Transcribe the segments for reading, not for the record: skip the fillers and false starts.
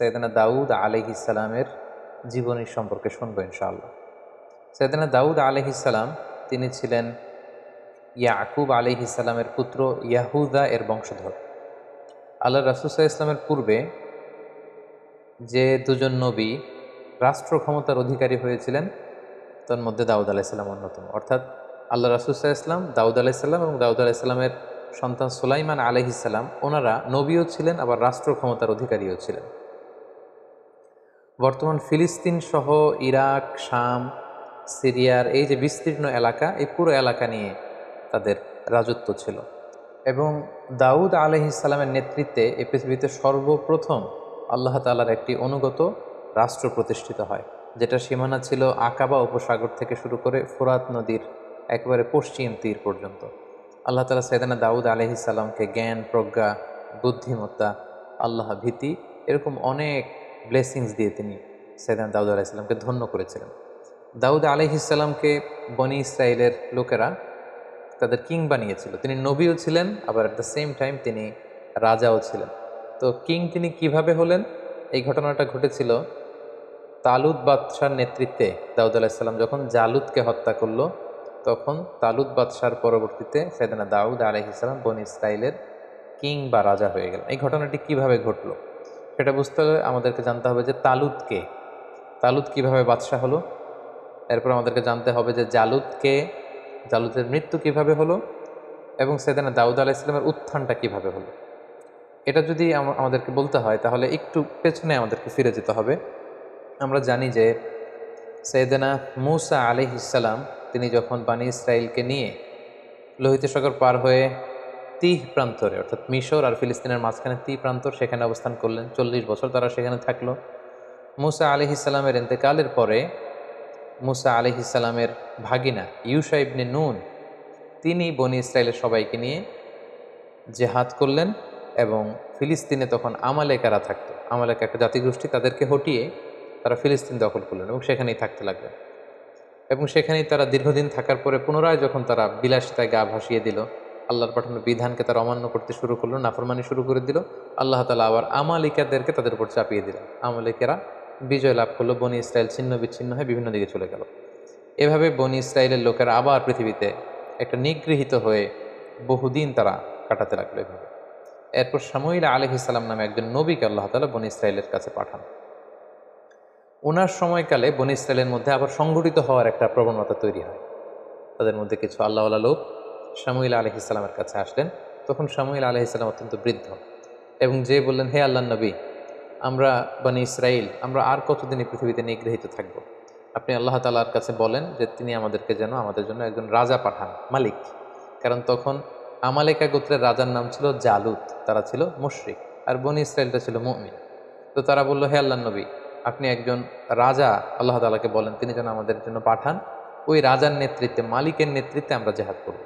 সাইয়েদনা দাউদ আলাইহিস সালামের জীবনী সম্পর্কে শুনবো ইনশাআল্লাহ। সাইয়েদনা দাউদ আলাইহিস সালাম তিনি ছিলেন ইয়াকুব আলাইহিস সালামের পুত্র ইয়াহুদা এর বংশধর। আল্লাহ রাসূল সাল্লাল্লাহু আলাইহি ওয়াসাল্লামের পূর্বে যে দুজন নবী রাষ্ট্র ক্ষমতার অধিকারী হয়েছিলেন তার মধ্যে দাউদ আলাইহিস সালাম অন্যতম। অর্থাৎ আল্লাহ রাসূল সাল্লাল্লাহু আলাইহি ওয়াসাল্লাম, দাউদ আলাইহিস সালাম এবং দাউদ আলাইহিস সালামের সন্তান সুলাইমান আলাইহিস সালাম ওনারা নবীও ছিলেন, আবার রাষ্ট্র ক্ষমতার অধিকারীও ছিলেন। বর্তমান ফিলিস্তিন সহ ইরাক, শাম, সিরিয়ার এই যে বিস্তীর্ণ এলাকা, এই পুরো এলাকা নিয়ে তাদের রাজত্ব ছিল। এবং দাউদ আলাইহিস সালামের নেতৃত্বে এই পৃথিবীতে সর্বপ্রথম আল্লাহ তাআলার একটি অনুগত রাষ্ট্র প্রতিষ্ঠিত হয়, যেটা সীমানা ছিল আকাবা উপসাগর থেকে শুরু করে ফোরাত নদীর একেবারে পশ্চিম তীর পর্যন্ত। আল্লাহ তাআলা সাইয়েদনা দাউদ আলাইহিস সালামকে জ্ঞান, প্রজ্ঞা, বুদ্ধিমত্তা, আল্লাহ ভীতি এরকম অনেক ব্লেসিংস দিয়ে তিনি সাইয়েদনা দাউদ আলাইহিস সালামকে ধন্য করেছিলেন। দাউদ আলাইহিস সালামকে বনি ইসরায়েলের লোকেরা তাদের কিং বানিয়েছিল। তিনি নবীও ছিলেন, আবার অ্যাট দ্য সেম টাইম তিনি রাজাও ছিলেন। তো কিং তিনি কিভাবে হলেন, এই ঘটনাটা ঘটেছিল তালুত বাদশার নেতৃত্বে। দাউদ আলাইহিস সালাম যখন জালুতকে হত্যা করলো, তখন তালুত বাদশার পরবর্তীতে সাইয়েদনা দাউদ আলাইহিস সালাম বনি ইসরায়েলের কিং বা রাজা হয়ে গেলেন। এই ঘটনাটি কিভাবে ঘটলো সেটা বুঝতে হলে আমাদেরকে জানতে হবে যে তালুতকে, তালুত কিভাবে বাদশাহ হলো। এরপর আমাদেরকে জানতে হবে যে জালুতকে, জালুতের মৃত্যু কিভাবে হলো, এবং সাইয়েদনা দাউদ আলাইহিস সালামের উত্থানটা কিভাবে হলো। এটা যদি আমাদেরকে বলতে হয় তাহলে একটু পেছনে আমাদেরকে ফিরে যেতে হবে। আমরা জানি যে সাইয়েদনা মূসা আলাইহিস সালাম তিনি যখন বনি ইসরাইলকে নিয়ে লোহিত সাগর পার হয়ে তিহ প্রান্তরে, অর্থাৎ মিশর আর ফিলিস্তিনের মাঝখানে তিহ প্রান্তর, সেখানে অবস্থান করলেন। 40 বছর তারা সেখানে থাকলো। মূসা আলাইহিস সালামের ইন্তেকালের পরে মূসা আলাইহিস সালামের ভাগিনা ইউশা ইবনে নুন তিনি বনি ইসরায়েলের সবাইকে নিয়ে জেহাদ করলেন, এবং ফিলিস্তিনে তখন আমালেকারা থাকতো। আমালেকা একটা জাতিগোষ্ঠী, তাদেরকে হটিয়ে তারা ফিলিস্তিন দখল করলেন এবং সেখানেই থাকতে লাগলেন। এবং সেখানেই তারা দীর্ঘদিন থাকার পরে পুনরায় যখন তারা বিলাসিতায় গা ভাসিয়ে দিল, আল্লাহর পাঠানো বিধানকে তারা অমান্য করতে শুরু করলো, নাফরমানি শুরু করে দিল, আল্লাহ তাআলা আবার আমালিকাদেরকে তাদের উপর চাপিয়ে দিলেন। আমালিকেরা বিজয় লাভ করলো, বনি ইসরায়েল ছিন্ন বিচ্ছিন্ন হয়ে বিভিন্ন দিকে চলে গেল। এভাবে বনি ইসরায়েলের লোকেরা আবার পৃথিবীতে একটা নিগৃহীত হয়ে বহুদিন তারা কাটাতে লাগলো এভাবে। এরপর শামুইল আলাইহিস সালাম নামে একজন নবীকে আল্লাহ তাআলা বনি ইসরায়েলের কাছে পাঠান। ওনার সময়কালে বনি ইসরায়েলের মধ্যে আবার সংগঠিত হওয়ার একটা প্রবণতা তৈরি হয়। তাদের মধ্যে কিছু আল্লাহওয়ালা লোক শামুইল আলাইহিস সালামের কাছে আসলেন। তখন শামুইল আলাইহিস সালাম অত্যন্ত বৃদ্ধ, এবং যে বললেন, হে আল্লাহর নবী, আমরা বনি ইসরাইল আমরা আর কতদিন এই পৃথিবীতে নিগৃহীত থাকব? আপনি আল্লাহ তাআলার কাছে বলেন যে তিনি আমাদেরকে যেন আমাদের জন্য একজন রাজা পাঠান, মালিক। কারণ তখন আমালেকা গোত্রের রাজার নাম ছিল জালুত, তারা ছিল মুশরিক, আর বনি ইসরায়েলটা ছিল মুমিন। তো তারা বলল, হে আল্লাহর নবী, আপনি একজন রাজা আল্লাহ তাআলাকে বলেন তিনি যেন আমাদের জন্য পাঠান, ওই রাজার নেতৃত্বে, মালিকের নেতৃত্বে আমরা জেহাদ করব।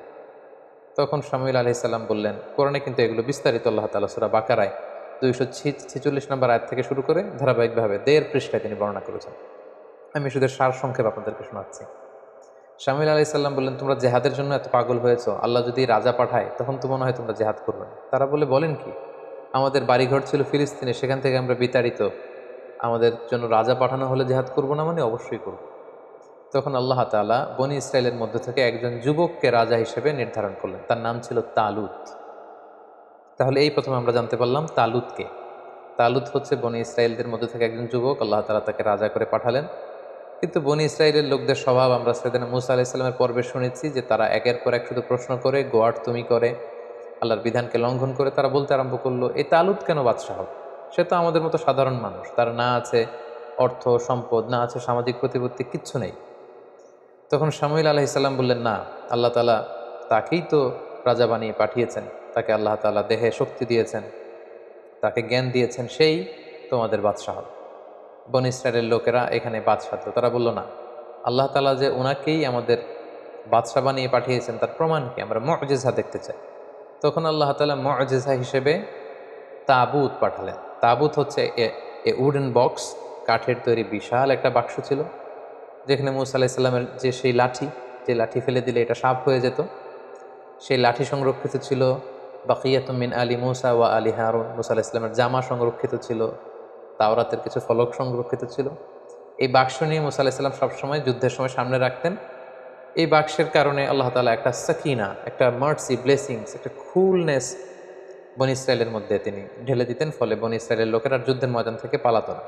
তখন শামুইল আলাইহিস সালাম বললেন, কোরআনে কিন্তু এগুলো বিস্তারিত আল্লাহ তাআলা সূরা বাকারায় 246 নম্বর আয়াত থেকে শুরু করে ধারাবাহিকভাবে 1.5 পৃষ্ঠায় তিনি বর্ণনা করেছেন। আমি শুধু সার সংক্ষেপ আপনাদেরকে শোনাচ্ছি। শামুইল আলাইহিস সালাম বললেন, তোমরা জেহাদের জন্য এত পাগল হয়েছো, আল্লাহ যদি রাজা পাঠায় তখন তো মনে হয় তোমরা জেহাদ করবে না। তারা বলেন কি, আমাদের বাড়িঘর ছিল ফিলিস্তিনে, সেখান থেকে আমরা বিতাড়িত, আমাদের জন্য রাজা পাঠানো হলে জেহাদ করবো না? মানে অবশ্যই করব। তখন আল্লাহ তাআলা বনি ইসরায়েলের মধ্য থেকে একজন যুবককে রাজা হিসেবে নির্ধারণ করলেন, তার নাম ছিল তালুত। তাহলে এই প্রথমে আমরা জানতে পারলাম তালুতকে। তালুত হচ্ছে বনি ইসরায়েলদের মধ্যে থেকে একজন যুবক, আল্লাহ তাআলা তাকে রাজা করে পাঠালেন। কিন্তু বনি ইসরায়েলের লোকদের স্বভাব আমরা সাইয়েদনা মূসা আলাইহিস সালামের পর্বে শুনেছি যে তারা একের পর এক শুধু প্রশ্ন করে, গোয়ার তুমি করে, আল্লাহর বিধানকে লঙ্ঘন করে। তারা বলতে আরম্ভ করলো, এই তালুত কেন বাদশাহ হবে? সে তো আমাদের মতো সাধারণ মানুষ, তার না আছে অর্থ সম্পদ, না আছে সামাজিক প্রতিপত্তি, কিচ্ছু নেই। তখন শামুইল আলাইহিস সালাম বললেন, না, আল্লাহ তাআলা তাকেই তো রাজা বানিয়ে পাঠিয়েছেন, তাকে আল্লাহ তাআলা দেহে শক্তি দিয়েছেন, তাকে জ্ঞান দিয়েছেন, সেই তোমাদের বাদশাহ হবে। বনি ইসরায়েলের লোকেরা এখানে বাদশাহ, তারা বলল, না, আল্লাহ তাআলা যে ওনাকেই আমাদের বাদশাহ বানিয়ে পাঠিয়েছেন তার প্রমাণ কি? আমরা মুআজিজা দেখতে চাই। তখন আল্লাহ তাআলা মুআজিজা হিসেবে তাবুত পাঠালেন। তাবুত হচ্ছে এ উডেন বক্স, কাঠের তৈরি বিশাল একটা বাক্স ছিল, যেখানে মূসা আলাইহিস সালামের যে সেই লাঠি, যে লাঠি ফেলে দিলে এটা সাপ হয়ে যেত, সেই লাঠি সংরক্ষিত ছিল। বাকিয়াতুম মিন আলি মূসা ওয়া আলি হারুন, মূসা আলাইহিস সালামের জামা সংরক্ষিত ছিল, তাওরাতের কিছু ফলক সংরক্ষিত ছিল। এই বাক্স নিয়ে মুসা আলাইহিস সালাম সবসময় যুদ্ধের সময় সামনে রাখতেন। এই বাক্সের কারণে আল্লাহ তাআলা একটা সাকিনা, একটা মার্সি, ব্লেসিংস, একটা কুলনেস বনী ইসরায়েলের মধ্যে তিনি ঢেলে দিতেন, ফলে বনী ইসরায়েলের লোকেরা যুদ্ধের ময়দান থেকে পালাতো না।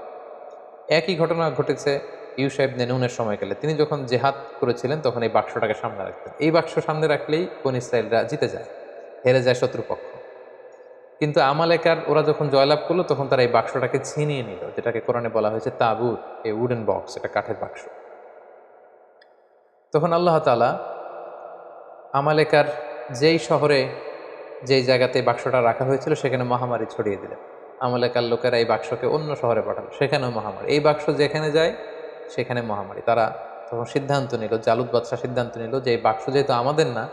একই ঘটনা ঘটেছে ইউশা ইবনে নুনের সময়কালে। তিনি যখন জেহাদ করেছিলেন তখন এই বাক্সটাকে সামনে রাখতেন। এই বাক্স সামনে রাখলেই বনী ইসরায়েলরা জিতে যায়, হেরে যায় শত্রুপক্ষ। কিন্তু আমালেকার ওরা যখন জয়লাভ করলো তখন তারা এই বাক্সটাকে ছিনিয়ে নিল, যেটাকে কোরআনে বলা হয়েছে তাবুত, এই উডেন বক্স, এটা কাঠের বাক্স। তখন আল্লাহ তাআলা আমালেকার যেই শহরে, যেই জায়গাতে বাক্সটা রাখা হয়েছিল সেখানে মহামারী ছড়িয়ে দিলেন। আমালেকার লোকেরা এই বাক্সকে অন্য শহরে পাঠালো, সেখানেও মহামারী। এই বাক্স যেখানে যায় সেখানে মহামারী। তারা তখন সিদ্ধান্ত নিল, জালুত বাদশাহ সিদ্ধান্ত নিল যে এই বাক্স যেহেতু আমাদের না,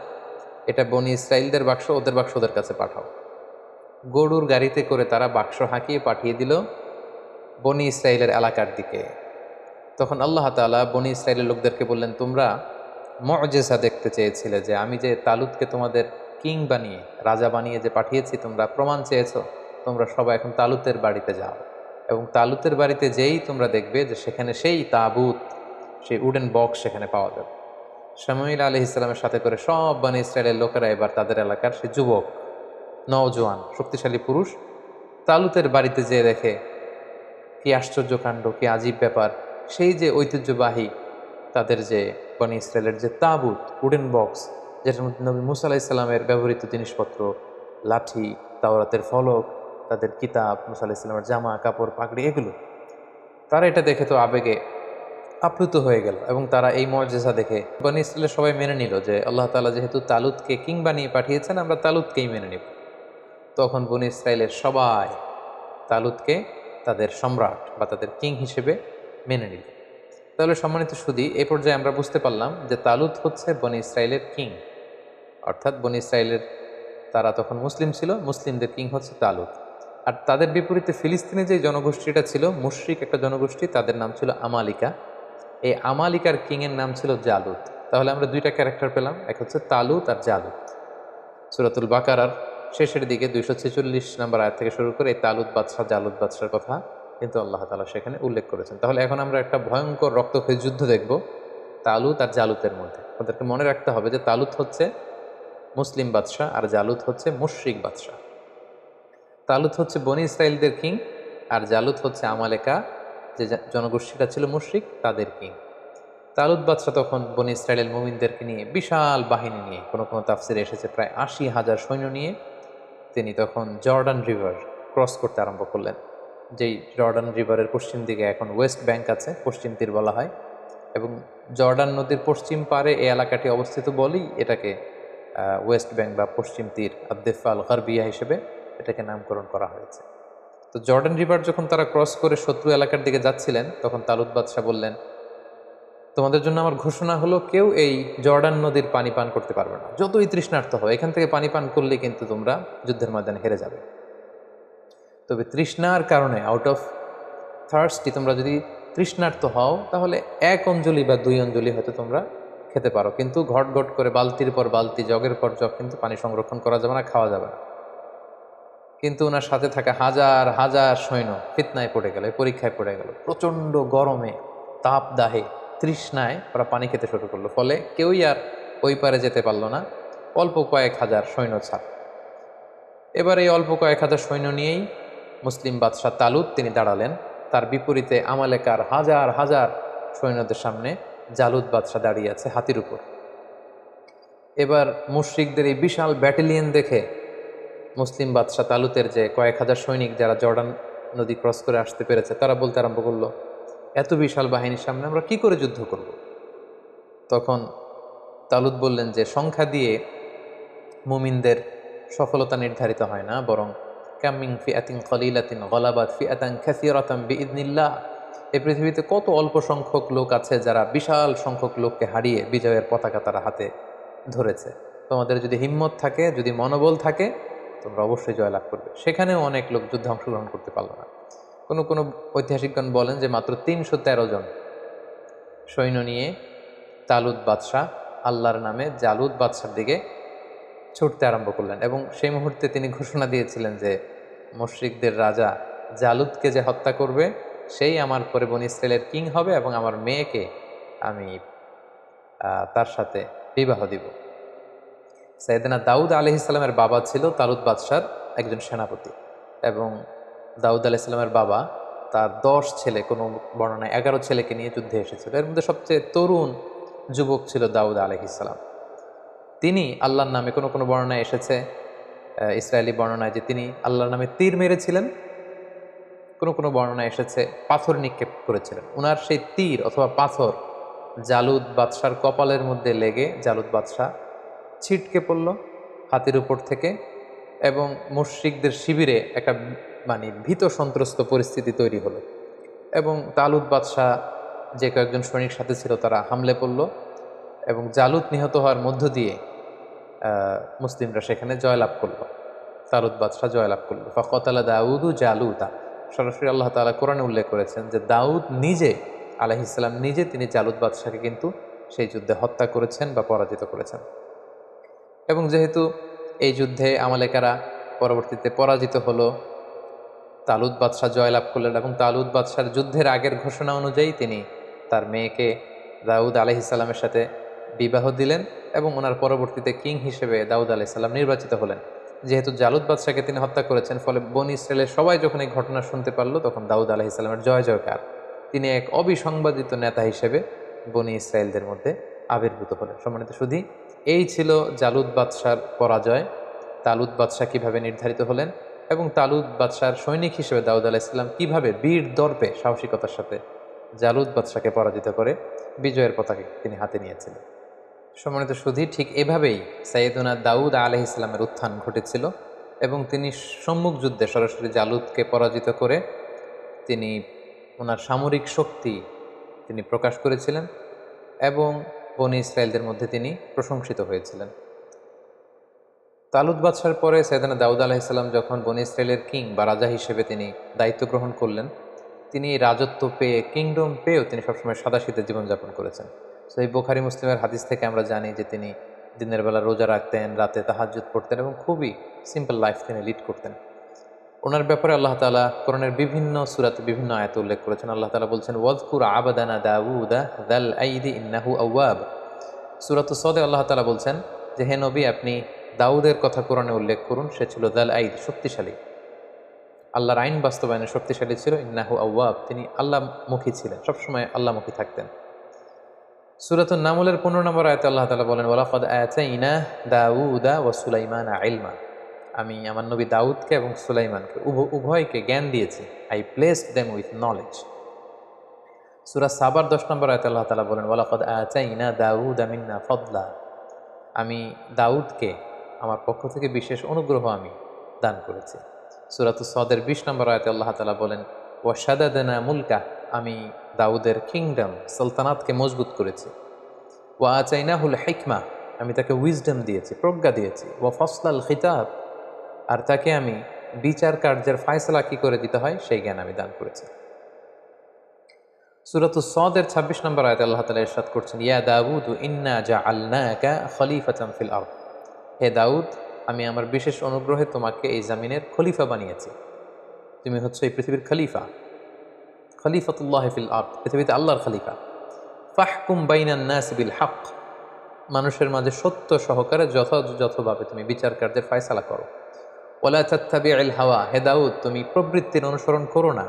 এটা বনী ইসরায়েলদের বাক্স, ওদের বাক্স ওদের কাছে পাঠাও। গরুর গাড়িতে করে তারা বাক্স হাঁকিয়ে পাঠিয়ে দিল বনী ইসরায়েলের এলাকার দিকে। তখন আল্লাহ তাআলা বনী ইসরায়েলের লোকদেরকে বললেন, তোমরা মুআজিজা দেখতে চেয়েছিলে, যে আমি যে তালুতকে তোমাদের কিং বানিয়ে, রাজা বানিয়ে যে পাঠিয়েছি, তোমরা প্রমাণ চেয়েছো। তোমরা সবাই এখন তালুতের বাড়িতে যাও, এবং তালুতের বাড়িতে যেই তোমরা দেখবে যে সেখানে সেই তাবুত, সেই উডেন বক্স সেখানে পাওয়া যাবে। শামুইল আলাইহিস সালামের সাথে করে সব বনী ইসরায়েলের লোকেরা এবার তাদের এলাকার সে যুবক, নওজোয়ান, শক্তিশালী পুরুষ তালুতের বাড়িতে যেয়ে দেখে কি আশ্চর্য কাণ্ড, কি আজীব ব্যাপার। সেই যে ঐতিহ্যবাহী তাদের যে বনী ইসরায়েলের যে তাবুত, উডেন বক্স, যেটার মধ্যে নবী মুসা আলাইহিস সালামের ব্যবহৃত জিনিসপত্র, লাঠি, তাওরাতের ফলক, তাদের কিতাব, মুসা আলাইহিস সালামের জামা কাপড় পাগড়ি, এগুলো তারা এটা দেখে তো আবেগে আপ্লুত হয়ে গেল, এবং তারা এই মুআজিজা দেখে বনী ইসরায়েলের সবাই মেনে নিল যে আল্লাহ তাআলা যেহেতু তালুতকে কিং বানিয়ে পাঠিয়েছেন, আমরা তালুতকেই মেনে নিব। তখন বনী ইসরায়েলের সবাই তালুতকে তাদের সম্রাট বা তাদের কিং হিসেবে মেনে নিল। তাহলে সম্মানিত সুধী, এই পর্যায়ে আমরা বুঝতে পারলাম যে তালুত হচ্ছে বনী ইসরায়েলের কিং, অর্থাৎ বনী ইসরায়েলের তারা তখন মুসলিম ছিল, মুসলিমদের কিং হচ্ছে তালুত। আর তাদের বিপরীতে ফিলিস্তিনে যে জনগোষ্ঠীটা ছিল, মুশরিক একটা জনগোষ্ঠী, তাদের নাম ছিল আমালিকা। এই আমালিকার কিংয়ের নাম ছিল জালুত। তাহলে আমরা দুইটা ক্যারেক্টার পেলাম, এক হচ্ছে তালুত আর জালুত। সূরাতুল বাকারার শেষের দিকে 246 নম্বর আয়াত থেকে শুরু করে এই তালুত বাদশাহ, জালুত বাদশার কথা কিন্তু আল্লাহ তাআলা সেখানে উল্লেখ করেছেন। তাহলে এখন আমরা একটা ভয়ঙ্কর রক্তক্ষয়ী যুদ্ধ দেখব তালুত আর জালুতের মধ্যে। ওদেরকে মনে রাখতে হবে যে তালুত হচ্ছে মুসলিম বাদশাহ আর জালুত হচ্ছে মুশরিক বাদশাহ। তালুত হচ্ছে বনী ইসরায়েলদের কিং, আর জালুত হচ্ছে আমালেকা, যে জনগোষ্ঠীটা ছিল মুশরিক, তাদের কিং। তালুত বাদশাহ তখন বনী ইসরায়েলের মুমিনদেরকে নিয়ে বিশাল বাহিনী নিয়ে, কোনো কোনো তাফসিরে এসেছে প্রায় 80,000 সৈন্য নিয়ে তিনি তখন জর্ডান রিভার ক্রস করতে আরম্ভ করলেন। যেই জর্ডান রিভারের পশ্চিম দিকে এখন ওয়েস্ট ব্যাংক আছে, পশ্চিম তীর বলা হয়, এবং জর্ডান নদীর পশ্চিম পারে এই এলাকাটি অবস্থিত বলেই এটাকে ওয়েস্ট ব্যাংক বা পশ্চিম তীর আদ-দিফা আল-গারবিয়া হিসেবে এটাকে নামকরণ করা হয়েছে। তো জর্ডান রিভার যখন তারা ক্রস করে শত্রু এলাকার দিকে যাচ্ছিলেন, তখন তালুত বাদশাহ বললেন, তোমাদের জন্য আমার ঘোষণা হলো, কেউ এই জর্ডান নদীর পানি পান করতে পারবে না, যতই তৃষ্ণার্ত হয়। এখান থেকে পানি পান করলে কিন্তু তোমরা যুদ্ধের ময়দানে হেরে যাবে। তবে তৃষ্ণার কারণে, আউট অফ থার্স্টি, তোমরা যদি তৃষ্ণার্ত হও তাহলে 1 অঞ্জলি বা 2 অঞ্জলি হয়তো তোমরা খেতে পারো, কিন্তু ঘট ঘট করে বালতির পর বালতি, জগের পর জগ কিন্তু পানি সংরক্ষণ করা যাবে না, খাওয়া যাবে না। কিন্তু ওনার সাথে থাকা হাজার হাজার সৈন্য ফিতনায় পড়ে গেল, পরীক্ষায় পড়ে গেল। প্রচণ্ড গরমে, তাপ দাহে, তৃষ্ণায় ওরা পানি খেতে শুরু করলো, ফলে কেউই আর ওই পারে যেতে পারলো না, অল্প কয়েক হাজার সৈন্য ছাড়। এবার এই অল্প কয়েক হাজার সৈন্য নিয়েই মুসলিম বাদশাহ তালুত তিনি দাঁড়ালেন। তার বিপরীতে আমালেকার হাজার হাজার সৈন্যদের সামনে জালুত বাদশাহ দাঁড়িয়ে আছে হাতির উপর। এবার মুশরিকদের এই বিশাল ব্যাটালিয়ন দেখে মুসলিম বাদশাহ তালুতের যে কয়েক হাজার সৈনিক যারা জর্ডান নদী ক্রস করে আসতে পেরেছে, তারা বলতে আরম্ভ করলো, এত বিশাল বাহিনীর সামনে আমরা কি করে যুদ্ধ করব? তখন তালুত বললেন যে সংখ্যা দিয়ে মুমিনদের সফলতা নির্ধারিত হয় না, বরং কামিং ফিআতিন কলিলাতিন গলাবাত ফিআতান কাসীরাতান বিইذনিল্লাহ। এই পৃথিবীতে কত অল্প সংখ্যক লোক আছে যারা বিশাল সংখ্যক লোককে হারিয়ে বিজয়ের পতাকা তারা হাতে ধরেছে। তোমাদের যদি হিম্মত থাকে, যদি মনোবল থাকে, তোমরা অবশ্যই জয়লাভ করবে। সেখানেও অনেক লোক যুদ্ধে অংশগ্রহণ করতে পারলো না। কোনো কোনো ঐতিহাসিকগণ বলেন যে মাত্র 313 জন সৈন্য নিয়ে তালুত বাদশাহ আল্লাহর নামে জালুত বাদশার দিকে ছুটতে আরম্ভ করলেন, এবং সেই মুহূর্তে তিনি ঘোষণা দিয়েছিলেন যে মুশরিকদের রাজা জালুদকে যে হত্যা করবে সেই আমার পরে বনী ইসরায়েলের কিং হবে এবং আমার মেয়েকে আমি তার সাথে বিবাহ দিব। সাইয়েদনা দাউদ আলাইহিস সালামের বাবা ছিল তালুত বাদশার একজন সেনাপতি, এবং দাউদ আলাইহিস সালামের বাবা তার 10 ছেলে, কোনো বর্ণনায় 11 ছেলেকে নিয়ে যুদ্ধে এসেছিল। এর মধ্যে সবচেয়ে তরুণ যুবক ছিল দাউদ আলাইহিস সালাম। তিনি আল্লাহর নামে, কোনো কোনো বর্ণনায় এসেছে ইসরায়েলি বর্ণনায় যে তিনি আল্লাহর নামে তীর মেরেছিলেন, কোনো কোনো বর্ণনায় এসেছে পাথর নিক্ষেপ করেছিলেন। উনার সেই তীর অথবা পাথর জালুদ বাদশার কপালের মধ্যে লেগে জালুদ বাদশাহ ছিটকে পড়ল হাতির উপর থেকে, এবং মুশরিকদের শিবিরে একটা মানে ভীত সন্ত্রস্ত পরিস্থিতি তৈরি হলো, এবং তালুত বাদশাহ যে কয়েকজন সৈনিক সাথে ছিল তারা হামলে পড়ল, এবং জালুত নিহত হওয়ার মধ্য দিয়ে মুসলিমরা সেখানে জয়লাভ করলো। তালুত বাদশাহ জয়লাভ করলো। ফাকাতালা দাউদু জালুতা, সরাসরি আল্লাহ তাআলা কোরআনে উল্লেখ করেছেন যে দাউদ নিজে আলাইহিসসালাম নিজে তিনি জালুত বাদশাহকে কিন্তু সেই যুদ্ধে হত্যা করেছেন বা পরাজিত করেছেন। এবং যেহেতু এই যুদ্ধে আমালেকারা পরবর্তীতে পরাজিত হলো, তালুত বাদশাহ জয়লাভ করলেন, এবং তালুত বাদশার যুদ্ধের আগের ঘোষণা অনুযায়ী তিনি তার মেয়েকে দাউদ আলাইহিসসালামের সাথে বিবাহ দিলেন, এবং ওনার পরবর্তীতে কিং হিসেবে দাউদ আলাইহিসসালাম নির্বাচিত হলেন। যেহেতু জালুত বাদশাকে তিনি হত্যা করেছেন, ফলে বনী ইসরায়েলের সবাই যখন এই ঘটনা শুনতে পারল, তখন দাউদ আলাইহিসসালামের জয় জয়কার। তিনি এক অবিসংবাদিত নেতা হিসেবে বনী ইসরায়েলদের মধ্যে আবির্ভূত হলেন। সম্মানিত সুধী, এই ছিল জালুত বাদশার পরাজয়। তালুত বাদশাহ কিভাবে নির্ধারিত হলেন, এবং তালুত বাদশার সৈনিক হিসেবে দাউদ আলাইহিসসালাম কিভাবে বীর দর্পে সাহসিকতার সাথে জালুত বাদশাকে পরাজিত করে বিজয়ের পতাকা তিনি হাতে নিয়েছিলেন। সম্মানিত সুধী, ঠিক এভাবেই সাইয়েদুনা দাউদ আলাইহিসসালামের উত্থান ঘটেছিল, এবং তিনি সম্মুখ যুদ্ধে সরাসরি জালুতকে পরাজিত করে তিনি ওনার সামরিক শক্তি তিনি প্রকাশ করেছিলেন, এবং বনী ইসরায়েলদের মধ্যে তিনি প্রশংসিত হয়েছিলেন। তালুত বাদশার পরে সাইয়েদনা দাউদ আলাইহিসসালাম যখন বনী ইসরায়েলের কিং বা রাজা হিসেবে তিনি দায়িত্ব গ্রহণ করলেন, তিনি রাজত্ব পেয়ে, কিংডম পেয়েও তিনি সবসময় সাদাসিধে জীবনযাপন করেছেন। সহিহ বুখারী মুসলিমের হাদিস থেকে আমরা জানি যে তিনি দিনের বেলা রোজা রাখতেন, রাতে তাহাজ্জুদ পড়তেন, এবং খুবই সিম্পল লাইফ তিনি লিড করতেন। ওনার ব্যাপারে আল্লাহ তাআলা কোরআনের বিভিন্ন সূরাতে বিভিন্ন আয়াতে উল্লেখ করেছেন। আল্লাহ তাআলা বলছেন, ওয়াযকুর আবাদানা দাউদা যাল আইদি ইন্নাহু আওয়াব। সূরাতুস সদে আল্লাহ তাআলা বলছেন যে হে নবী, আপনি দাউদের কথা কোরআনে উল্লেখ করুন, সে ছিল যাল আইদ, শক্তিশালী, আল্লাহর আইন বাস্তবায়নে শক্তিশালী ছিল। ইন্নাহু আওয়াব, তিনি আল্লাহমুখী ছিলেন, সবসময় আল্লাহমুখী থাকতেন। সূরাতুন নামলের 15 নম্বর আয়াতে আল্লাহ তাআলা বলেন, ওয়ালাকাদ আতাইনা দাউদা ওয়া সুলাইমানা ইলমা, আমি আমার নবী দাউদকে এবং সুলাইমানকে উভয়কে জ্ঞান দিয়েছি। I placed them with knowledge. সূরা সাবার 10 নম্বর আয়াতে আল্লাহ তাআলা বলেন, ওয়ালাকাদ আতাইনা দাউদা মিন্না ফাদলা, আমি দাউদকে আমার পক্ষ থেকে বিশেষ অনুগ্রহ আমি দান করেছি। সূরাতুস সদের 20 নম্বর আয়াতে আল্লাহ তাআলা বলেন, ওয়া শাদাদনা মুলকা, আমি দাউদের কিংডম সালতানাতকে মজবুত করেছি। ওয়া আতাইনাহুল হিকমা, আমি তাকে উইজডম দিয়েছি, প্রজ্ঞা দিয়েছি। ওয়া ফাসলাল খিতাব, আর তাকে আমি বিচার কার্যের ফায়সালা কি করে দিতে হয় সেই জ্ঞান আমি দান করেছি। সূরাতুস সদের 26 নম্বর আয়াতে আল্লাহ তাআলা ইরশাদ করছেন, ইয়া দাউদ ইন্না জাআলনাকা খলিফাতান ফিল আরদ, হে দাউদ, আমি আমার বিশেষ অনুগ্রহে তোমাকে এই জমিনের খলিফা বানিয়েছি। তুমি হচ্ছে এই পৃথিবীর খলিফা, খলিফাতুল্লাহ ফিল আরদ, পৃথিবীতে আল্লাহর খলিফা। ফাহকুম বাইনান নাস বিল হক, মানুষের মাঝে সত্য সহকারে যথাযথভাবে তুমি বিচার কার্যের ফায়সালা করো। ওয়ালা তাত্তাবিউল হাওয়া, হে দাউদ, তুমি প্রবৃত্তির অনুসরণ করো না।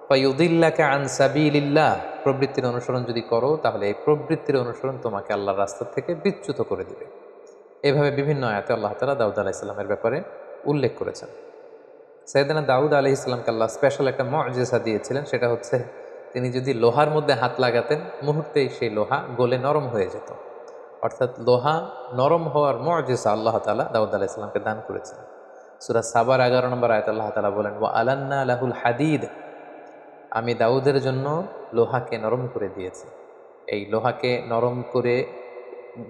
ফায়ুদিল্লাকা আন সাবিলিল্লাহ, প্রবৃত্তির অনুসরণ যদি করো তাহলে এই প্রবৃত্তির অনুসরণ তোমাকে আল্লাহর রাস্তা থেকে বিচ্যুত করে দিবে। এভাবে বিভিন্ন আয়াতে আল্লাহ তাআলা দাউদ আলাইহিস সালামের ব্যাপারে উল্লেখ করেছেন। সাইয়েদনা দাউদ আলাইহিস সালামকে আল্লাহ স্পেশাল একটা মুআজিজা দিয়েছিলেন, সেটা হচ্ছে তিনি যদি লোহার মধ্যে হাত লাগাতেন, মুহূর্তেই সেই লোহা গলে নরম হয়ে যেত। অর্থাৎ লোহা নরম হওয়ার মুআজিজা আল্লাহ তাআলা দাউদ আলাইহিস সালামকে দান করেছেন। সূরা সাবার 11 নম্বর আয়াতে আল্লাহ তাআলা বলেন, ওয়া আলান্না লাহুল হাদিদ, আমি দাউদের জন্য লোহাকে নরম করে দিয়েছি। এই লোহাকে নরম করে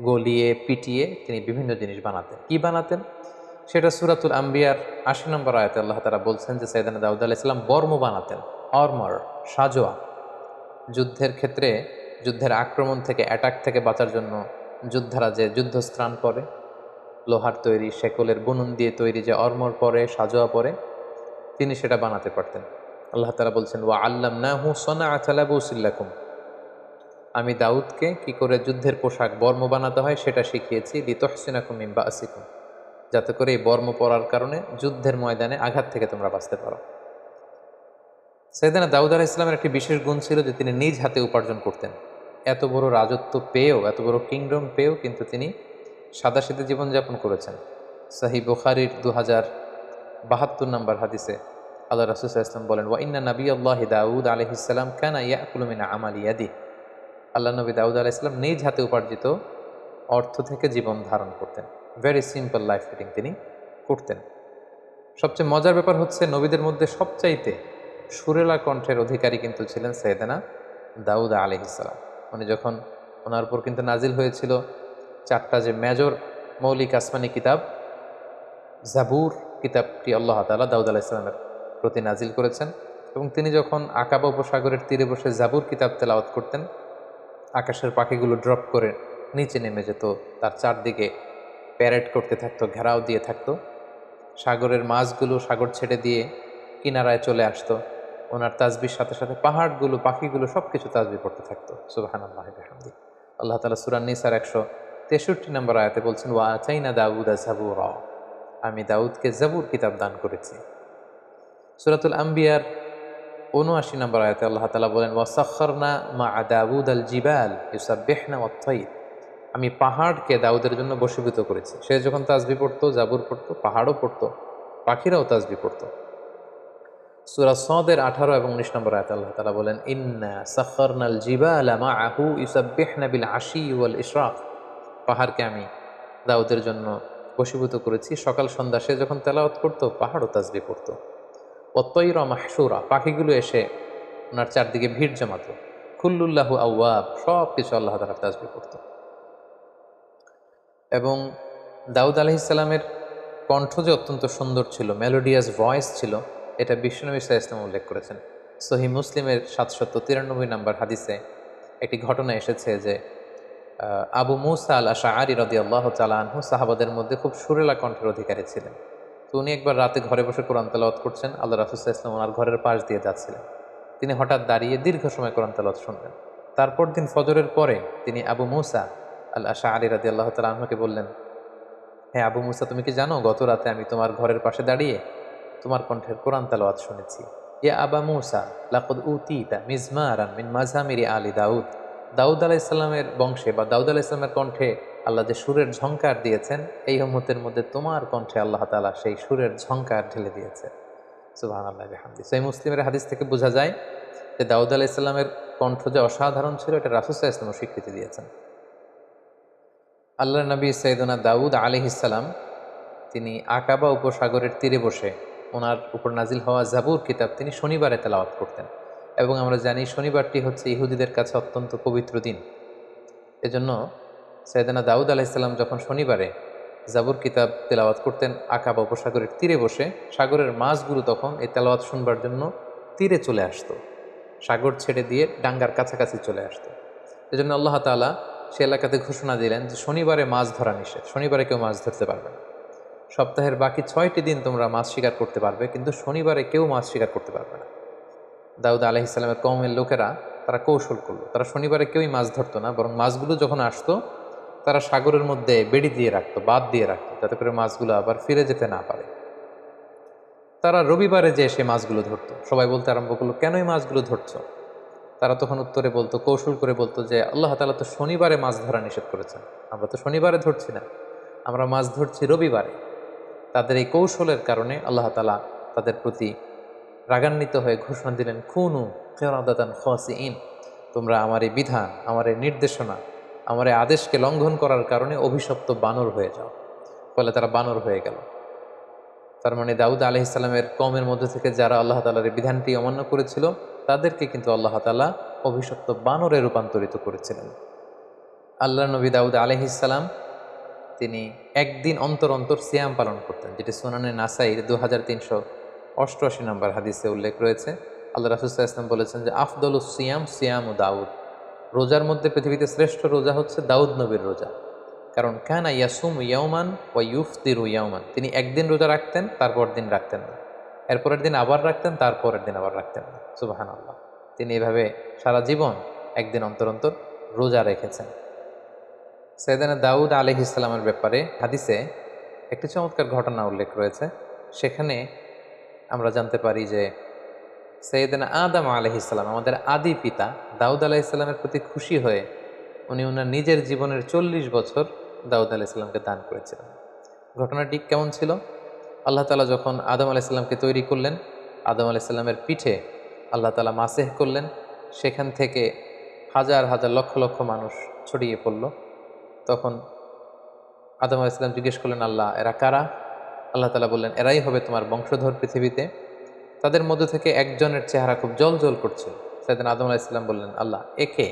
গলিয়ে পিটিয়ে তিনি বিভিন্ন জিনিস বানাতেন। কি বানাতেন সেটা সূরাতুল আম্বিয়ার 80 নম্বর আয়াতে আল্লাহ তাআলা বলছেন যে সাইয়েদনা দাউদ আলাইহিস সালাম বর্ম বানাতেন, আর্মার, সাজোয়া। যুদ্ধের ক্ষেত্রে যুদ্ধের আক্রমণ থেকে, অ্যাটাক থেকে বাঁচার জন্য যোদ্ধারা যে যুদ্ধস্ত্রাণ পরে, লোহার তৈরি শেকলের বুনন দিয়ে তৈরি যে আর্মার পরে, সাজোয়া পরে, তিনি সেটা বানাতে পারতেন। আল্লাহ তাআলা বলছেন ওয়া আল্লামনাহু সানাআতা লাবুসিল লাকুম, আমি দাউদকে কি করে যুদ্ধের পোশাক বর্ম বানাতে হয় সেটা শিখিয়েছি, লিতুহসিনাকুম মিন বাসিকুম, যাতে করে এই বর্ম পরার কারণে যুদ্ধের ময়দানে আঘাত থেকে তোমরা বাঁচতে পারো। সাইয়েদনা দাউদ আলাইহিস সালামের একটি বিশেষ গুণ ছিল যে তিনি নিজ হাতে উপার্জন করতেন। এত বড় রাজত্ব পেয়েও, এত বড় কিংডম পেয়েও কিন্তু তিনি সাদাসিধে জীবনযাপন করেছেন। সহিহ বুখারীর 2072 নম্বর হাদিসে আল্লাহ রাসূল সাল্লাল্লাহু আলাইহি ওয়াসাল্লাম বলেন, ওয়া ইন্না নাবিয়াল্লাহি দাউদ আলাইহিস সালাম কানা ইয়াকুলু মিন আমালি ইয়াদিহি, আল্লাহ নবী দাউদ আলাইহিস সালাম নিজ হাতে উপার্জিত অর্থ থেকে জীবন ধারণ করতেন। ভেরি সিম্পল লাইফ লিডিং তিনি করতেন। সবচেয়ে মজার ব্যাপার হচ্ছে নবীদের মধ্যে সবচাইতে সুরেলা কণ্ঠের অধিকারী কিন্তু ছিলেন সাইয়েদনা দাউদ আলাইহিস সালাম। উনি যখন ওনার উপর কিন্তু নাজিল হয়েছিল 4টা যে মেজর মৌলিক আসমানি কিতাব, জাবুর কিতাবটি আল্লাহ তাআলা দাউদ আলাইহিস সালামের প্রতি নাজিল করেছেন, এবং তিনি যখন আকাবা উপসাগরের তীরে বসে জাবুর কিতাব তেলাওয়াত করতেন, আকাশের পাখিগুলো ড্রপ করে নিচে নেমে যেত, তার চারদিকে প্যারেড করতে থাকতো, ঘেরাও দিয়ে থাকতো। সাগরের মাছগুলো সাগর ছেড়ে দিয়ে কিনারায় চলে আসতো। ওনার তাসবির সাথে সাথে পাহাড়গুলো, পাখিগুলো সব কিছু তাসবিহ পড়তে থাকতো। সুবহানাল্লাহি ওয়া বিহামদিহি। আল্লাহ তাআলা সূরা নিসার 163 নম্বর আয়াতে বলছেন, ওয়া আতাইনা দাউদা জাবুরা, আমি দাউদকে জাবুর কিতাব দান করেছি। সূরাতুল আম্বিয়ার 79 নম্বর আয়াতে আল্লাহ তাআলা বলেন, ওয়া সাখখারনা মা'a দাউদ আল জিবাল ইউসাব্বিহনা ওয়াত তাইর, আমি পাহাড়কে দাউদের জন্য বশীভূত করেছি। সে যখন তাসবিহ পড়তো, জাবুর পড়তো, পাহাড়ও পড়তো, পাখিরাও তাসবিহ পড়তো। সূরা সদের 18 এবং 19 নম্বর আয়াতে আল্লাহ তাআলা বলেন, ইন্না সাখখারনাল জিবালা মা'আহু ইউসাব্বিহনা বিল আশি ওয়াল ইশরাক, পাহাড়কে আমি দাউদের জন্য বশীভূত করেছি, সকাল সন্ধ্যা সে যখন তেলাওয়াত করতো পাহাড়ও তাসবিহ পড়তো। ওয়াত তাইরা মাহশুরা, পাখিগুলো এসে ওনার চারদিকে ভিড় জমাতো। কুল্লুল্লাহু আওয়াব, সব কিছু আল্লাহ তাআলার তাসবিহ পড়তো। এবং দাউদ আলাইহিস সালামের কণ্ঠ যে অত্যন্ত সুন্দর ছিল, মেলোডিয়াস ভয়েস ছিল, এটা বিশ্বনবী সাল্লাল্লাহু আলাইহি ওয়াসাল্লাম উল্লেখ করেছেন। সহিহ মুসলিমের 793 নম্বর হাদিসে একটি ঘটনা এসেছে যে আবু মুসা আল আশআরী রাদিয়াল্লাহু তাআলা আনহু সাহাবাদের মধ্যে খুব সুরেলা কণ্ঠের অধিকারী ছিলেন। তো উনি একবার রাতে ঘরে বসে কোরআন তেলাওয়াত করছেন, আল্লাহ রাসূল সাল্লাল্লাহু আলাইহি ওয়াসাল্লাম ওনার ঘরের পাশ দিয়ে যাচ্ছিলেন। তিনি হঠাৎ দাঁড়িয়ে দীর্ঘ সময় কোরআন তেলাওয়াত শুনলেন। তারপর দিন ফজরের পরে তিনি আবু মুসা আল আশআরী রাদিয়াল্লাহু তাআলা আনহুকে বললেন, হ্যাঁ আবু মুসা, তুমি কি জানো গত রাতে আমি তোমার ঘরের পাশে দাঁড়িয়ে তোমার কণ্ঠের কোরআন তেলাওয়াত শুনেছি। ইয়া আবা মুসা লাকাদ উতিতা মিজমারান মিন মাজামিরি আলি দাউদ, দাউদ আলাইহিস সালামের বংশে বা দাউদ আলাইহিস সালামের কণ্ঠে আল্লাহ যে সুরের ঝংকার দিয়েছেন, এই উম্মতের মধ্যে তোমার কণ্ঠে আল্লাহ তাআলা সেই সুরের ঝংকার ঢেলে দিয়েছে। সুবহানাল্লাহি ওয়া বিহামদিহি। সহিহ মুসলিমের হাদিস থেকে বোঝা যায় যে দাউদ আলাইহিস সালামের কণ্ঠ যে অসাধারণ ছিল, এটা রাসূল সাল্লাল্লাহু আলাইহি ওয়াসাল্লাম স্বীকৃতি দিয়েছেন। আল্লাহর নবী সাইয়েদনা দাউদ আলাইহিস সালাম তিনি আকাবা উপসাগরের তীরে বসে ওনার উপর নাজিল হওয়া জাবুর কিতাব তিনি শনিবারে তেলাওয়াত করতেন, এবং আমরা জানি শনিবারটি হচ্ছে ইহুদিদের কাছে অত্যন্ত পবিত্র দিন। এজন্য সাইয়েদনা দাউদ আলাইহিস সালাম যখন শনিবারে জাবুর কিতাব তেলাওয়াত করতেন আকাবা উপসাগরের তীরে বসে, সাগরের মাছগুলো তখন এই তেলাওয়াত শুনবার জন্য তীরে চলে আসতো, সাগর ছেড়ে দিয়ে ডাঙ্গার কাছাকাছি চলে আসতো। এজন্য আল্লাহ তাআলা সে এলাকাতে ঘোষণা দিলেন যে শনিবারে মাছ ধরা নিষেধ, শনিবারে কেউ মাছ ধরতে পারবে না। সপ্তাহের বাকি 6টি দিন তোমরা মাছ শিকার করতে পারবে, কিন্তু শনিবারে কেউ মাছ শিকার করতে পারবে না। দাউদ আলাইহিস সালামের কওমের লোকেরা তারা কৌশল করলো, তারা শনিবারে কেউই মাছ ধরতো না, বরং মাছগুলো যখন আসতো তারা সাগরের মধ্যে বেড়ি দিয়ে রাখতো, বাঁধ দিয়ে রাখতো, যাতে করে মাছগুলো আবার ফিরে যেতে না পারে। তারা রবিবারে যে সে মাছগুলো ধরতো। সবাই বলতে আরম্ভ করলো, কেন এই মাছগুলো ধরছো? তারা তখন উত্তরে বলতো, কৌশল করে বলতো যে আল্লাহ তাআলা তো শনিবারে মাছ ধরা নিষেধ করেছেন, আমরা তো শনিবারে ধরছি না, আমরা মাছ ধরছি রবিবারে। তাদের এই কৌশলের কারণে আল্লাহ তাআলা তাদের প্রতি রাগান্বিত হয়ে ঘোষণা দিলেন, কুনু কিরাদাতান খাসিইন, তোমরা আমার এই বিধান, আমার এই নির্দেশনা, আমার এই আদেশকে লঙ্ঘন করার কারণে অভিশপ্ত বানর হয়ে যাও। ফলে তারা বানর হয়ে গেল। তার মানে দাউদ আলাইহিস সালামের কওমের মধ্যে থেকে যারা আল্লাহ তাআলার এই বিধানটি অমান্য করেছিল, তাদেরকে কিন্তু আল্লাহ তাআলা অভিশপ্ত বানরে রূপান্তরিত করেছিলেন। আল্লাহর নবী দাউদ আলাইহিস সালাম তিনি একদিন অন্তর অন্তর সিয়াম পালন করতেন, যেটি সুনানে নাসাইর 2388 নম্বর হাদিসে উল্লেখ রয়েছে। আল্লাহ রাসূল সাল্লাল্লাহু আলাইহি ওয়াসাল্লাম বলেছেন যে আফদলুস সিয়াম সিয়ামু দাউদ, রোজার মধ্যে পৃথিবীতে শ্রেষ্ঠ রোজা হচ্ছে দাউদ নবীর রোজা। কারণ কানা ইয়াসুম ইয়াওমান ওয়া ইউফতিরু ইয়াওমান, তিনি একদিন রোজা রাখতেন, তারপর দিন রাখতেন না। এরপরের দিন আবার রাখতেন, তারপরের দিন আবার রাখতেন না। সুবহানাল্লাহ। তিনি এভাবে সারা জীবন একদিন অন্তর অন্তর রোজা রেখেছেন। সাইয়েদনা দাউদ আলাইহিস সালামের ব্যাপারে হাদিসে একটি চমৎকার ঘটনা উল্লেখ রয়েছে। সেখানে আমরা জানতে পারি যে সাইয়েদনা আদম আলাইহিস সালাম, আমাদের আদি পিতা দাউদ আলাইহিস সালামের প্রতি খুশি হয়ে উনি ওনার নিজের জীবনের 40 বছর দাউদ আলাইহিস সালামকে দান করেছিলেন। ঘটনাটি কেমন ছিল? আল্লাহ তাআলা যখন আদম আলাইহিস সালামকে তৈরি করলেন, আদম আলাইহিস সালামের পিঠে আল্লাহ তাআলা মাসেহ করলেন। সেখান থেকে হাজার হাজার লক্ষ লক্ষ মানুষ ছড়িয়ে পড়ল। তখন আদম আলাইহিস সালাম জিজ্ঞেস করলেন, আল্লাহ এরা কারা? আল্লাহ তাআলা বললেন, এরাই হবে তোমার বংশধর পৃথিবীতে। তাদের মধ্য থেকে একজনের চেহারা খুব জ্বলজ্বল করছিল। সাইয়েদনা আদম আলাইহিস সালাম বললেন, আল্লাহ একে?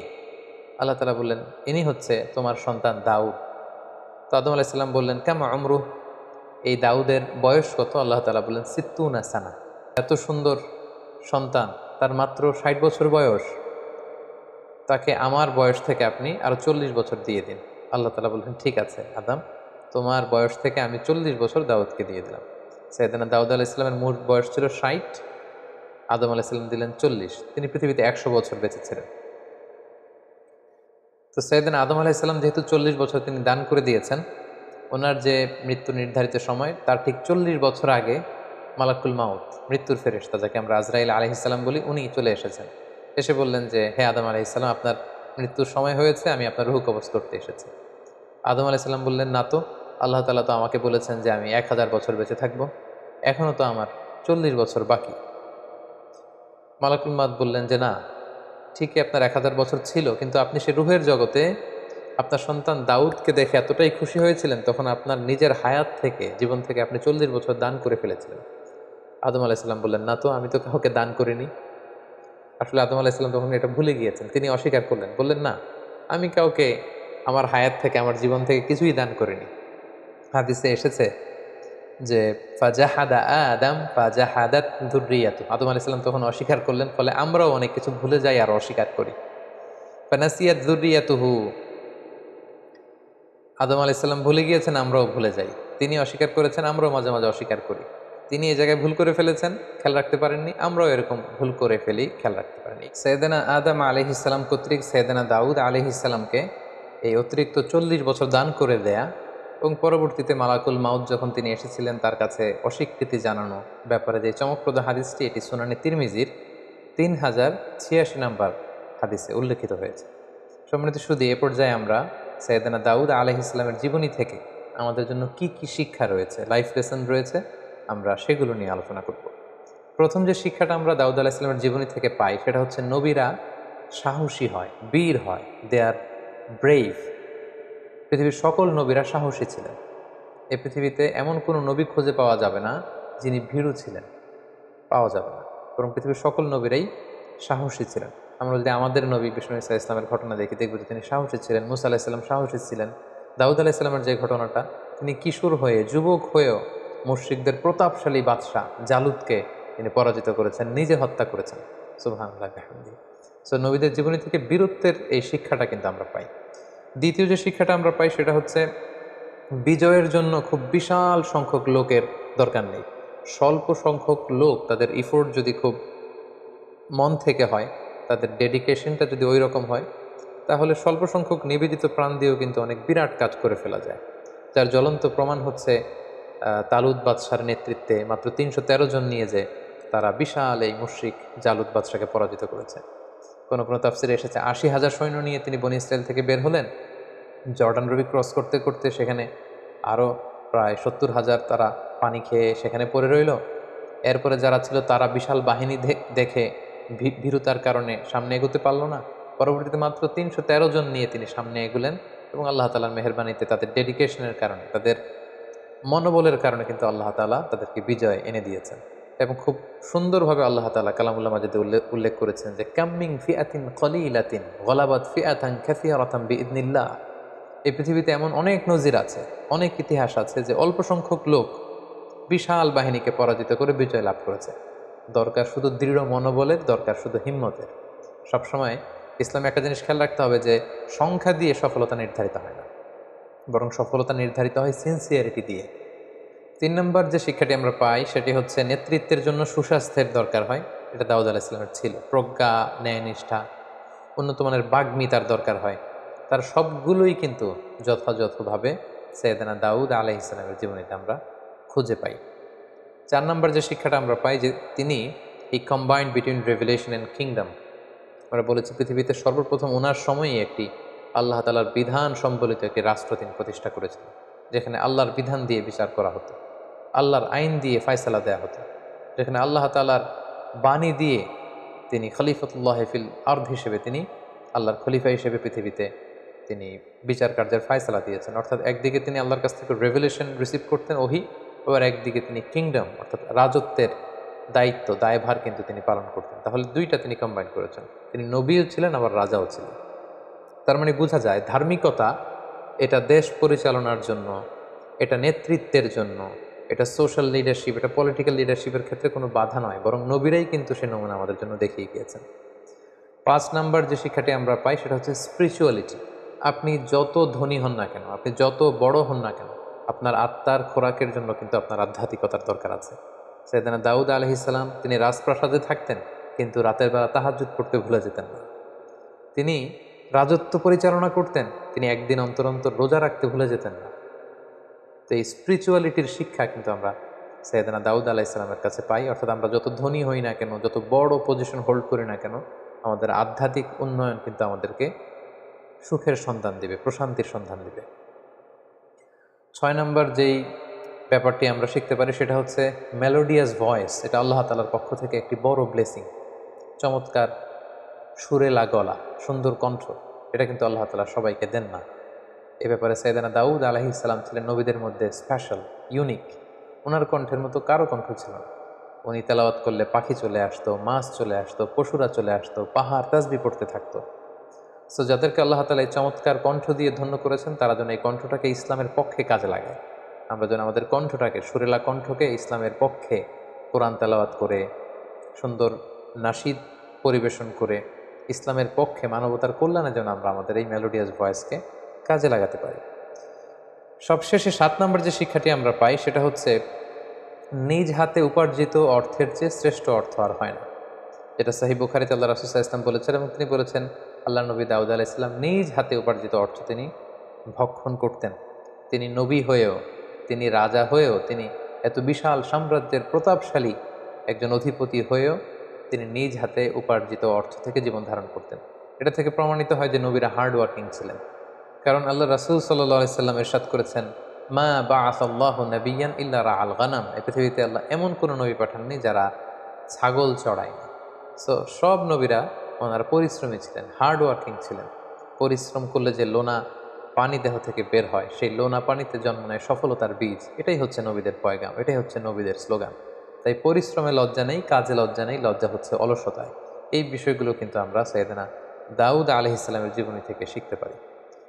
আল্লাহ তাআলা বললেন, ইনি হচ্ছে তোমার সন্তান দাউদ। তো আদম আলাইহিস সালাম বললেন, কামা উমরুহ, এই দাউদের বয়স কত? আল্লাহ তাআলা বললেন, সিত্তুনা সানা। এত সুন্দর সন্তান, তার মাত্র 60 বছর বয়স, তাকে আমার বয়স থেকে আপনি আরো 40 বছর দিয়ে দিন। আল্লাহ তাআলা বললেন, ঠিক আছে আদম, তোমার বয়স থেকে আমি 40 বছর দাউদকে দিয়ে দিলাম। সাইয়েদনা দাউদ আলাইহিস সালামের মোট বয়স ছিল 60, আদম আলাইহিস সালাম দিলেন 40। তিনি পৃথিবীতে 100 বছর বেঁচে ছিলেন। তো সাইয়েদনা আদম আলাইহিস সালাম যেহেতু 40 বছর তিনি দান করে দিয়েছেন, ওনার যে মৃত্যু নির্ধারিত সময় তার ঠিক 40 বছর আগে মালাকুল মাউত, মৃত্যুর ফেরেশতা, যাকে আমরা আজরাইল আলাইহিস সালাম বলি, উনি চলে এসেছেন। এসে বললেন যে, হে আদম আলাইহিস সালাম, আপনার মৃত্যুর সময় হয়েছে, আমি আপনার রূহ কবজ করতে এসেছি। আদম আলাইহিস সালাম বললেন, না তো, আল্লাহ তাআলা তো আমাকে বলেছেন যে আমি 1000 বছর বেঁচে থাকবো, এখনো তো আমার 40 বছর বাকি। মালাকুল মাউত বললেন যে, না, ঠিকই আপনার 1000 বছর ছিল, কিন্তু আপনি সে রুহের জগতে আপনার সন্তান দাউদকে দেখে এতটাই খুশি হয়েছিলেন, তখন আপনার নিজের হায়াত থেকে, জীবন থেকে আপনি 40 বছর দান করে ফেলেছিলেন। আদম আলাইহিস সালাম বললেন, না তো, আমি তো কাউকে দান করিনি। আসলে আদম আলাইহিস সালাম তখন এটা ভুলে গিয়েছেন, তিনি অস্বীকার করলেন, বললেন, না, আমি কাউকে আমার হায়াত থেকে, আমার জীবন থেকে কিছুই দান করিনি। হাদিসে এসেছে যে ফাজাহাদা আদম ফাজাহাদাত যুররিয়াতু, আদম আলাইহিস সালাম তখন অস্বীকার করলেন, ফলে আমরাও অনেক কিছু ভুলে যাই আর অস্বীকার করি। ফানাসিয়াত যুররিয়াতুহু, আদম আলাইহিস সালাম ভুলে গিয়েছেন, আমরাও ভুলে যাই। তিনি অস্বীকার করেছেন, আমরাও মাঝে মাঝে অস্বীকার করি। তিনি এই জায়গায় ভুল করে ফেলেছেন, খেয়াল রাখতে পারেননি, আমরাও এরকম ভুল করে ফেলি, খেয়াল রাখতে পারিনি। সাইয়েদনা আদম আলাইহিস সালাম কর্তৃক সাইয়েদনা দাউদ আলাইহিস সালামকে এই অতিরিক্ত 40 বছর দান করে দেয়া, এবং পরবর্তীতে মালাকুল মাউত যখন তিনি এসেছিলেন তার কাছে অস্বীকৃতি জানানো ব্যাপারে যে চমকপ্রদ হাদিসটি, এটি সুনানে তিরমিজির 3086 নম্বর হাদিসে উল্লেখিত হয়েছে। সম্মানিত সুধী, এ পর্যায়ে আমরা সাইয়েদনা দাউদ আলাইহিস সালামের জীবনী থেকে আমাদের জন্য কি কি শিক্ষা রয়েছে, লাইফ লেসন রয়েছে, আমরা সেগুলো নিয়ে আলোচনা করব। প্রথম যে শিক্ষাটা আমরা দাউদ আলাইহিস সালামের জীবনী থেকে পাই, সেটা হচ্ছে নবীরা সাহসী হয়, বীর হয়, দে আর ব্রেভ। পৃথিবীর সকল নবীরা সাহসী ছিলেন। এই পৃথিবীতে এমন কোনো নবী খুঁজে পাওয়া যাবে না যিনি ভীরু ছিলেন, পাওয়া যাবে না, বরং পৃথিবীর সকল নবীরাই সাহসী ছিলেন। আমরা যদি আমাদের নবী বিষ্ণু ইসা ইসলামের ঘটনা দেখি, দেখব যে তিনি সাহসী ছিলেন। মুসা আলাহিসাল্লাম সাহসী ছিলেন। দাউদ আলাহিসাল্লামের যে ঘটনাটা, তিনি কিশোর হয়ে, যুবক হয়েও মুশরিকদের প্রতাপশালী বাদশাহ জালুদকে তিনি পরাজিত করেছেন, নিজে হত্যা করেছেন। সুবহানাল্লাহ বিহামদিহি। সো নবীদের জীবনী থেকে বীরত্বের এই শিক্ষাটা কিন্তু আমরা পাই। দ্বিতীয় যে শিক্ষাটা আমরা পাই, সেটা হচ্ছে বিজয়ের জন্য খুব বিশাল সংখ্যক লোকের দরকার নেই। স্বল্প সংখ্যক লোক তাদের ইফোর্ট যদি খুব মন থেকে হয়, তাদের ডেডিকেশনটা যদি ওই রকম হয়, তাহলে স্বল্প সংখ্যক নিবেদিত প্রাণ দিয়েও কিন্তু অনেক বিরাট কাজ করে ফেলা যায়। যার জ্বলন্ত প্রমাণ হচ্ছে তালুত বাদশার নেতৃত্বে মাত্র 313 জন নিয়ে যে তারা বিশাল এই মুশরিক জালুত বাদশাকে পরাজিত করেছে। কোনো কোনো তাফসিরে এসেছে 80,000 সৈন্য নিয়ে তিনি বনী ইসরায়েল থেকে বের হলেন। জর্ডান নদী ক্রস করতে করতে সেখানে আরও প্রায় 70,000 তারা পানি খেয়ে সেখানে পড়ে রইল। এরপরে যারা ছিল তারা বিশাল বাহিনী দেখে ভীরুতার কারণে সামনে এগোতে পারল না। পরবর্তীতে মাত্র 313 জন নিয়ে তিনি সামনে এগুলেন, এবং আল্লাহ তাআলার মেহেরবানিতে, তাদের ডেডিকেশনের কারণে, তাদের মনোবলের কারণে কিন্তু আল্লাহ তাআলা তাদেরকে বিজয় এনে দিয়েছেন। এবং খুব সুন্দরভাবে আল্লাহ তাআলা কালামুল্লাহ মাজিদে উল্লেখ করেছেন যে কাম্মিং ফিআতিন কলিলাতিন গলাবাত ফিআতান কাসীরাতান বিইذনিল্লাহ। এই পৃথিবীতে এমন অনেক নজির আছে, অনেক ইতিহাস আছে যে অল্প সংখ্যক লোক বিশাল বাহিনীকে পরাজিত করে বিজয় লাভ করেছে। দরকার শুধু দৃঢ় মনোবলের, দরকার শুধু হিম্মতের। সবসময় ইসলামে একটা জিনিস খেয়াল রাখতে হবে যে সংখ্যা দিয়ে সফলতা নির্ধারিত হয় না, বরং সফলতা নির্ধারিত হয় সিনসিয়ারিটি দিয়ে। 3 নম্বর যে শিক্ষাটি আমরা পাই সেটি হচ্ছে নেতৃত্বের জন্য সুস্বাস্থ্যের দরকার হয়। এটা দাউদ আলাইহিস সালামের ছিল। প্রজ্ঞা, ন্যায়নিষ্ঠা, উন্নত মানের বাগ্মিতার দরকার হয়। তার সবগুলোই কিন্তু যথাযথভাবে সাইয়েদনা দাউদ আলাইহিস সালামের জীবনীতে আমরা খুঁজে পাই। 4 নম্বর যে শিক্ষাটা আমরা পাই যে তিনি এই combined between revelation and kingdom. আমরা বলেছি পৃথিবীতে সর্বপ্রথম ওনার সময়ই একটি আল্লাহ তাআলার বিধান সম্বলিত একটি রাষ্ট্র তিনি প্রতিষ্ঠা করেছিলেন, যেখানে আল্লাহর বিধান দিয়ে বিচার করা হতো, আল্লাহর আইন দিয়ে ফায়সালা দেয়া হতো, যেখানে আল্লাহ তাআলার বাণী দিয়ে তিনি খলিফাতুল্লাহ ফিল আরদ হিসেবে তিনি আল্লাহর খলিফা হিসেবে পৃথিবীতে তিনি বিচার কার্যের ফায়সালা দিয়েছেন। অর্থাৎ একদিকে তিনি আল্লাহর কাছ থেকে রেভেলেশন রিসিভ করতেন, ওহী, আবার একদিকে তিনি কিংডম অর্থাৎ রাজত্বের দায়িত্ব, দায়ভার কিন্তু তিনি পালন করতেন। তাহলে দুইটা তিনি কম্বাইন করেছেন, তিনি নবীও ছিলেন আবার রাজাও ছিলেন। তার মানে বোঝা যায় ধার্মিকতা এটা দেশ পরিচালনার জন্য, এটা নেতৃত্বের জন্য, এটা সোশ্যাল লিডারশিপ, এটা পলিটিক্যাল লিডারশিপের ক্ষেত্রে কোনো বাধা নয়, বরং নবীরাই কিন্তু সে নমুনা আমাদের জন্য দেখিয়ে গিয়েছেন। 5 নাম্বার যে শিক্ষাটি আমরা পাই সেটা হচ্ছে স্পিরিচুয়ালিটি। আপনি যত ধনী হন না কেন, আপনি যত বড় হন না কেন, আপনার আত্মার খোরাকের জন্য কিন্তু আপনার আধ্যাত্মিকতার দরকার আছে। সাইয়েদনা দাউদ আলাইহিস সালাম তিনি রাজপ্রাসাদে থাকতেন, কিন্তু রাতের বেলা তাহাজ্জুদ পড়তে ভুলে যেতেন না। তিনি রাজত্ব পরিচালনা করতেন, তিনি একদিন অন্তর অন্তর রোজা রাখতে ভুলে যেতেন না। তো এই স্পিরিচুয়ালিটির শিক্ষা কিন্তু আমরা সাইয়েদনা দাউদ আলাইহিস সালামের কাছে পাই। অর্থাৎ আমরা যত ধনী হই না কেন, যত বড় পজিশন হোল্ড করি না কেন, আমাদের আধ্যাত্মিক উন্নয়ন কিন্তু আমাদেরকে সুখের সন্ধান দিবে, প্রশান্তির সন্ধান দিবে। 6 নম্বর যেই ব্যাপারটি আমরা শিখতে পারি সেটা হচ্ছে মেলোডিয়াস ভয়েস। এটা আল্লাহ তাআলার পক্ষ থেকে একটি বড় ব্লেসিং। চমৎকার সুরেলা গলা, সুন্দর কণ্ঠ, এটা কিন্তু আল্লাহ তাআলা সবাইকে দেন না। এ ব্যাপারে সাইয়েদনা দাউদ আলাইহিস সালাম ছিলেন নবীদের মধ্যে স্পেশাল, ইউনিক। ওনার কণ্ঠের মতো কারো কণ্ঠ ছিল না। উনি তেলাওয়াত করলে পাখি চলে আসতো, মাছ চলে আসতো, পশুরা চলে আসতো, পাহাড় তাসবিহ পড়তে থাকতো। সো যাদেরকে আল্লাহ তাআলা এই চমৎকার কণ্ঠ দিয়ে ধন্য করেছেন, তারা যেন এই কণ্ঠটাকে ইসলামের পক্ষে কাজে লাগায়। আমরা যেন আমাদের কণ্ঠটাকে, সুরেলা কণ্ঠকে ইসলামের পক্ষে কোরআন তেলাওয়াত করে, সুন্দর নাশিদ পরিবেশন করে, ইসলামের পক্ষে, মানবতার কল্যাণে যেন আমরা আমাদের এই মেলোডিয়াস ভয়েসকে কাজে লাগাতে পারি। সবশেষে 7 নম্বর যে শিক্ষাটি আমরা পাই সেটা হচ্ছে নিজ হাতে উপার্জিত অর্থের চেয়ে শ্রেষ্ঠ অর্থ আর হয় না। যেটা সহিহ বুখারীতে আল্লাহ রাসূল সাল্লাল্লাহু আলাইহি ওয়াসাল্লাম বলেছেন, এবং তিনি বলেছেন আল্লাহ নবী দাউদ আলাইহিস সালাম নিজ হাতে উপার্জিত অর্থ তিনি ভক্ষণ করতেন। তিনি নবী হয়েও, তিনি রাজা হয়েও, তিনি এত বিশাল সাম্রাজ্যের প্রতাপশালী একজন অধিপতি হয়েও তিনি নিজ হাতে উপার্জিত অর্থ থেকে জীবন ধারণ করতেন। এটা থেকে প্রমাণিত হয় যে নবীরা হার্ড ওয়ার্কিং ছিলেন। কারণ আল্লাহ রাসূল সাল্লাল্লাহু আলাইহি সাল্লাম ইরশাদ করেছেন, মা বাআসাল্লাহু নাবিয়্যান ইল্লা রাআল গানাম। এই পৃথিবীতে আল্লাহ এমন কোনো নবী পাঠাননি যারা ছাগল চড়ায়নি। সো সব নবীরা ওনারা পরিশ্রমী ছিলেন, হার্ড ওয়ার্কিং ছিলেন। পরিশ্রম করলে যে লোনা পানি দেহ থেকে বের হয়, সেই লোনা পানিতে জন্ম নেয় সফলতার বীজ। এটাই হচ্ছে নবীদের পয়গাম, এটাই হচ্ছে নবীদের স্লোগান। তাই পরিশ্রমে লজ্জা নেই, কাজে লজ্জা নেই, লজ্জা হচ্ছে অলসতায়। এই বিষয়গুলো কিন্তু আমরা সাইয়েদনা দাউদ আলাইহিস সালামের জীবনী থেকে শিখতে পারি।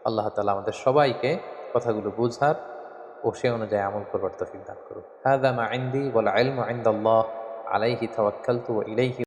আল্লাহ তাআলা আমাদের সবাইকে কথাগুলো বুঝার ও সে অনুযায়ী আমল করবার তৌফিক দান করুন। হাযা মা ইনদি ওয়াল ইলমু ইনদাল্লাহ আলাইহি তাওয়াক্কালতু ওয়া ইলাইহি